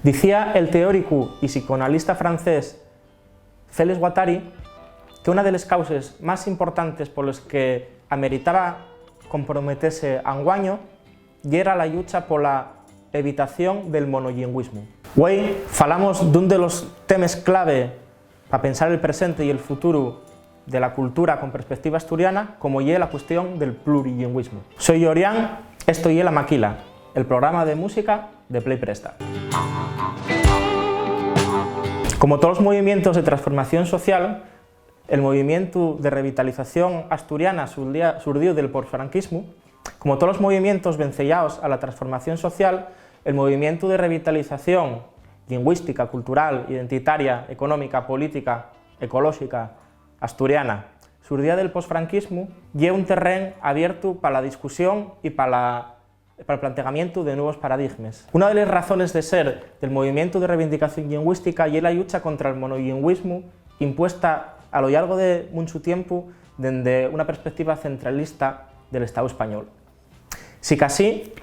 Dicía el teórico y psicoanalista francés Célès Guattari que una de las causas más importantes por las que ameritaba comprometerse anguaño era la lucha por la evitación del monolingüismo. Hoy falamos de uno de los temas clave para pensar el presente y el futuro de la cultura con perspectiva asturiana, como es la cuestión del plurilingüismo. Soy Orián, esto es La Maquila, el programa de música de Play Presta. Como todos los movimientos de transformación social, el movimiento de revitalización asturiana surgió del posfranquismo. Como todos los movimientos vencellados a la transformación social, el movimiento de revitalización lingüística, cultural, identitaria, económica, política, ecológica, asturiana, surgía del posfranquismo y es un terreno abierto para la discusión y para el planteamiento de nuevos paradigmas. Una de las razones de ser del movimiento de reivindicación lingüística es la lucha contra el monolingüismo impuesta a lo largo de mucho tiempo desde una perspectiva centralista del Estado español. Si casi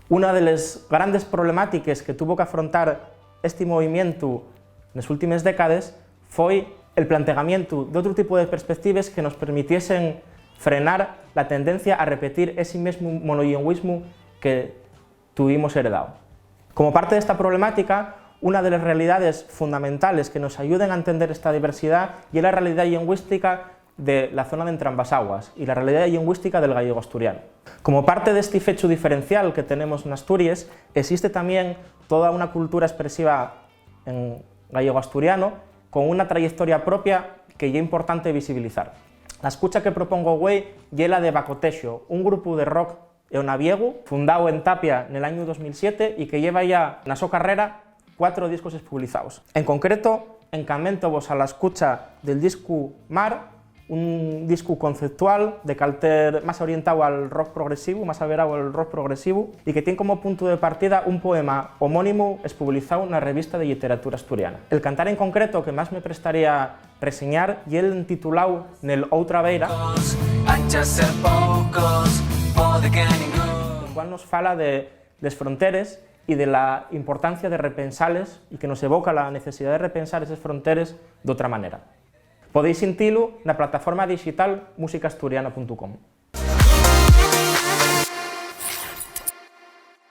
una de las grandes problemáticas que tuvo que afrontar este movimiento en las últimas décadas fue el planteamiento de otro tipo de perspectivas que nos permitiesen frenar la tendencia a repetir ese mismo monolingüismo que tuvimos heredado. Como parte de esta problemática, una de las realidades fundamentales que nos ayuden a entender esta diversidad es la realidad lingüística de la zona de Entrambasaguas y la realidad lingüística del gallego asturiano. Como parte de este fecho diferencial que tenemos en Asturias, existe también toda una cultura expresiva en gallego asturiano con una trayectoria propia que ya es importante visibilizar. La escucha que propongo hoy es la de Bacotexo, un grupo de rock eonaviego fundado en Tapia en el año 2007 y que lleva ya en su carrera 4 discos publicados. En concreto, encamento-vos a la escucha del disco Mar, un disco conceptual de carácter más orientado al rock progresivo, más averado al rock progresivo, y que tiene como punto de partida un poema homónimo publicado en la revista de literatura asturiana. El cantar en concreto que más me prestaría reseñar y el titulado Nel Outra Beira, el cual nos fala de las fronteras y de la importancia de repensarles y que nos evoca la necesidad de repensar esas fronteras de otra manera. Podéis sentirlo en la plataforma digital musicasturiana.com.